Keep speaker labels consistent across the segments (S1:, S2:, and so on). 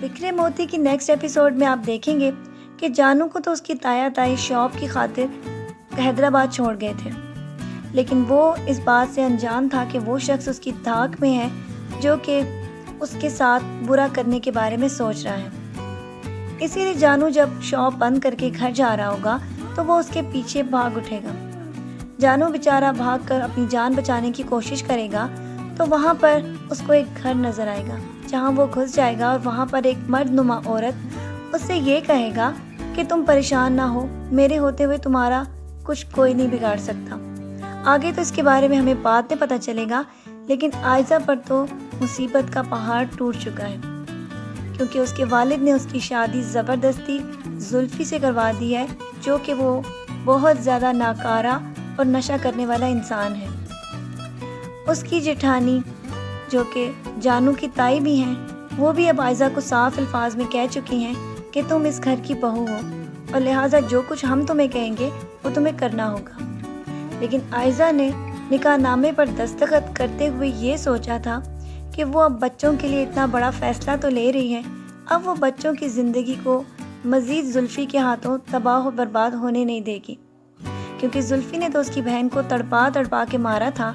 S1: بکھرے موتی کی next episode میں آپ دیکھیں گے کہ جانو کو تو اس کی تایا تائی شاپ کی خاطر حیدرآباد چھوڑ گئے تھے، لیکن وہ اس بات سے انجان تھا کہ وہ شخص اس کی دھاک میں ہے جو کہ اس کے ساتھ برا کرنے کے بارے میں سوچ رہا ہے۔ اسی لیے جانو جب شاپ بند کر کے گھر جا رہا ہوگا تو وہ اس کے پیچھے بھاگ اٹھے گا۔ جانو بیچارہ بھاگ کر اپنی جان بچانے کی کوشش کرے گا تو وہاں پر اس کو ایک گھر نظر آئے گا جہاں وہ گھس جائے گا، اور وہاں پر ایک مرد نما عورت اس سے یہ کہے گا کہ تم پریشان نہ ہو، میرے ہوتے ہوئے تمہارا کچھ کوئی نہیں بگاڑ سکتا۔ آگے تو اس کے بارے میں ہمیں بعد میں پتہ چلے گا، لیکن عائزہ پر تو مصیبت کا پہاڑ ٹوٹ چکا ہے، کیونکہ اس کے والد نے اس کی شادی زبردستی زلفی سے کروا دی ہے، جو کہ وہ بہت زیادہ ناکارہ اور نشہ کرنے والا انسان ہے۔ اس کی جٹھانی جو کہ جانو کی تائی بھی ہیں، وہ بھی اب عائزہ کو صاف الفاظ میں کہہ چکی ہیں کہ تم اس گھر کی بہو ہو اور لہٰذا جو کچھ ہم تمہیں کہیں گے وہ تمہیں کرنا ہوگا۔ لیکن عائزہ نے نکاح نامے پر دستخط کرتے ہوئے یہ سوچا تھا کہ وہ اب بچوں کے لیے اتنا بڑا فیصلہ تو لے رہی ہے، اب وہ بچوں کی زندگی کو مزید زلفی کے ہاتھوں تباہ و برباد ہونے نہیں دے گی، کیونکہ زلفی نے تو اس کی بہن کو تڑپا تڑپا کے مارا تھا،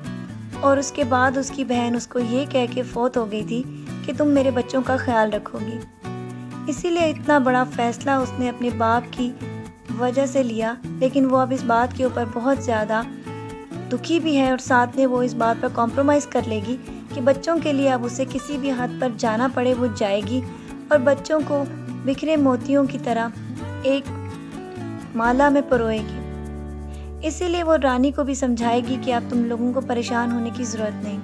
S1: اور اس کے بعد اس کی بہن اس کو یہ کہہ کے فوت ہو گئی تھی کہ تم میرے بچوں کا خیال رکھو گی۔ اسی لیے اتنا بڑا فیصلہ اس نے اپنے باپ کی وجہ سے لیا، لیکن وہ اب اس بات کے اوپر بہت زیادہ دکھی بھی ہے، اور ساتھ میں وہ اس بات پر کمپرومائز کر لے گی کہ بچوں کے لیے اب اسے کسی بھی حد پر جانا پڑے وہ جائے گی، اور بچوں کو بکھرے موتیوں کی طرح ایک مالا میں پروئے گی۔ اسی لیے وہ رانی کو بھی سمجھائے گی کہ اب تم لوگوں کو پریشان ہونے کی ضرورت نہیں۔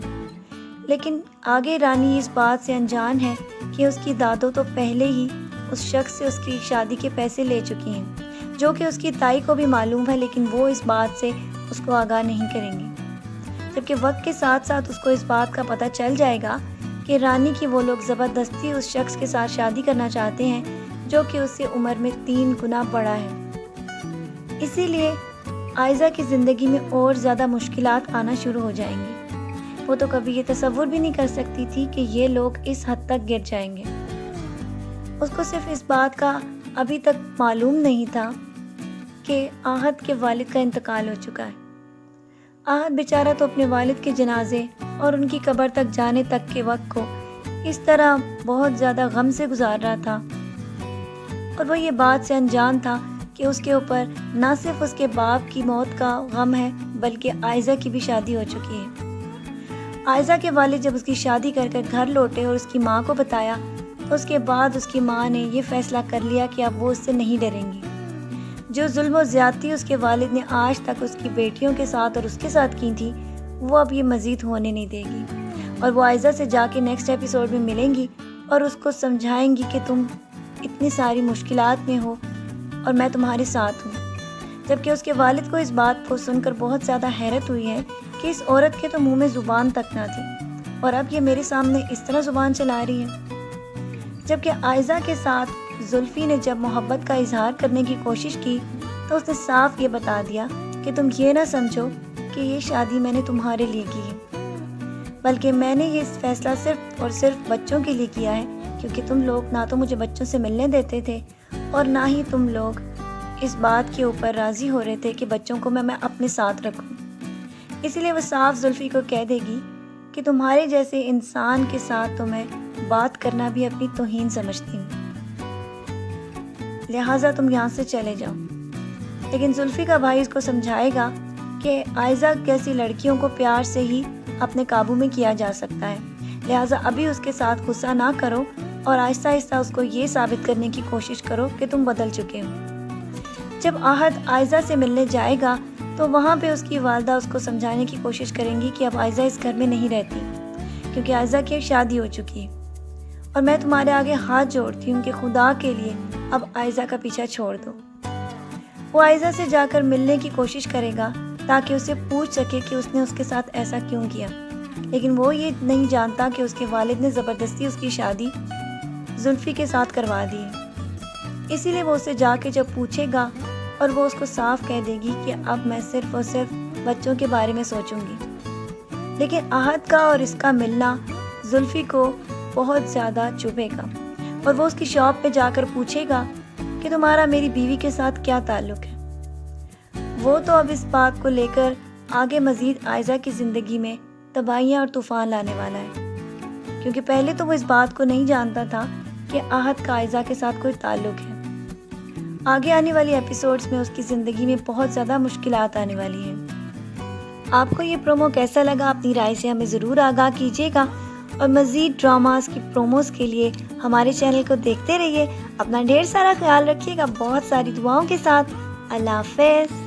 S1: لیکن آگے رانی اس بات سے انجان ہے کہ اس کی دادو تو پہلے ہی اس شخص سے اس کی شادی کے پیسے لے چکی ہیں، جو کہ اس کی تائی کو بھی معلوم ہے، لیکن وہ اس بات سے اس کو آگاہ نہیں کریں گی۔ جبکہ وقت کے ساتھ ساتھ اس کو اس بات کا پتہ چل جائے گا کہ رانی کی وہ لوگ زبردستی اس شخص کے ساتھ شادی کرنا چاہتے ہیں جو کہ اس سے عمر میں 3 گنا بڑا ہے۔ اسی لیے عائزہ کی زندگی میں اور زیادہ مشکلات آنا شروع ہو جائیں گی۔ وہ تو کبھی یہ تصور بھی نہیں کر سکتی تھی کہ یہ لوگ اس حد تک گر جائیں گے۔ اس کو صرف اس بات کا ابھی تک معلوم نہیں تھا کہ آہت کے والد کا انتقال ہو چکا ہے۔ آہت بیچارہ تو اپنے والد کے جنازے اور ان کی قبر تک جانے تک کے وقت کو اس طرح بہت زیادہ غم سے گزار رہا تھا، اور وہ یہ بات سے انجان تھا کہ اس کے اوپر نہ صرف اس کے باپ کی موت کا غم ہے بلکہ عائزہ کی بھی شادی ہو چکی ہے۔ عائزہ کے والد جب اس کی شادی کر کر گھر لوٹے اور اس کی ماں کو بتایا تو اس کے بعد اس کی ماں نے یہ فیصلہ کر لیا کہ اب وہ اس سے نہیں ڈریں گی۔ جو ظلم و زیادتی اس کے والد نے آج تک اس کی بیٹیوں کے ساتھ اور اس کے ساتھ کی تھی، وہ اب یہ مزید ہونے نہیں دے گی، اور وہ عائزہ سے جا کے نیکسٹ ایپیسوڈ میں ملیں گی اور اس کو سمجھائیں گی کہ تم اتنی ساری مشکلات میں ہو اور میں تمہارے ساتھ ہوں۔ جبکہ اس کے والد کو اس بات کو سن کر بہت زیادہ حیرت ہوئی ہے کہ اس عورت کے تو منہ میں زبان تک نہ تھی، اور اب یہ میرے سامنے اس طرح زبان چلا رہی ہے۔ جبکہ عائزہ کے ساتھ زلفی نے جب محبت کا اظہار کرنے کی کوشش کی تو اس نے صاف یہ بتا دیا کہ تم یہ نہ سمجھو کہ یہ شادی میں نے تمہارے لیے کی ہے، بلکہ میں نے یہ فیصلہ صرف اور صرف بچوں کے لیے کیا ہے، کیونکہ تم لوگ نہ تو مجھے بچوں سے ملنے دیتے تھے اور نہ ہی تم لوگ اس بات کے اوپر راضی ہو رہے تھے کہ بچوں کو میں اپنے ساتھ رکھوں۔ اسی لیے وہ صاف زلفی کو کہہ دے گی کہ تمہارے جیسے انسان کے ساتھ تو میں بات کرنا بھی اپنی توہین سمجھتی ہوں، لہٰذا تم یہاں سے چلے جاؤ۔ لیکن زلفی کا بھائی اس کو سمجھائے گا کہ عائزہ جیسی لڑکیوں کو پیار سے ہی اپنے قابو میں کیا جا سکتا ہے، لہٰذا ابھی اس کے ساتھ غصہ نہ کرو اور آہستہ آہستہ اس کو یہ ثابت کرنے کی کوشش کرو کہ تم بدل چکے ہو۔ جب آہت عائزہ سے ملنے جائے گا تو وہاں پہ اس کی والدہ اس کو سمجھانے کی کوشش کریں گی کہ اب عائزہ اس گھر میں نہیں رہتی، کیونکہ عائزہ کی شادی ہو چکی ہے، اور میں تمہارے آگے ہاتھ جوڑتی ہوں کہ خدا کے لیے اب عائزہ کا پیچھا چھوڑ دو۔ وہ عائزہ سے جا کر ملنے کی کوشش کرے گا تاکہ اسے پوچھ سکے کہ اس نے اس کے ساتھ ایسا کیوں کیا، لیکن وہ یہ نہیں جانتا کہ اس کے والد نے زبردستی اس کی شادی زلفی کے ساتھ کروا دی ہے۔ اسی لیے وہ اسے جا کے جب پوچھے گا اور وہ اس کو صاف کہہ دے گی کہ اب میں صرف اور صرف بچوں کے بارے میں سوچوں گی۔ لیکن آہت کا اور اس کا ملنا زلفی کو بہت زیادہ چبھے گا۔ اور وہ اس کی شاپ پہ جا کر پوچھے گا کہ تمہارا میری بیوی کے ساتھ کیا تعلق ہے۔ وہ تو اب اس بات کو لے کر آگے مزید عائزہ کی زندگی میں تباہیاں اور طوفان لانے والا ہے، کیونکہ پہلے تو وہ اس بات کو نہیں جانتا تھا کہ آہت کا عائزہ کے ساتھ کوئی تعلق ہے۔ آگے آنے والی ایپیسوڈز میں اس کی زندگی میں بہت زیادہ مشکلات آنے والی ہیں۔ آپ کو یہ پرومو کیسا لگا؟ اپنی رائے سے ہمیں ضرور آگاہ کیجیے گا، اور مزید ڈراماز کی پروموز کے لیے ہمارے چینل کو دیکھتے رہیے۔ اپنا ڈھیر سارا خیال رکھیے گا، بہت ساری دعاؤں کے ساتھ۔ اللہ حافظ۔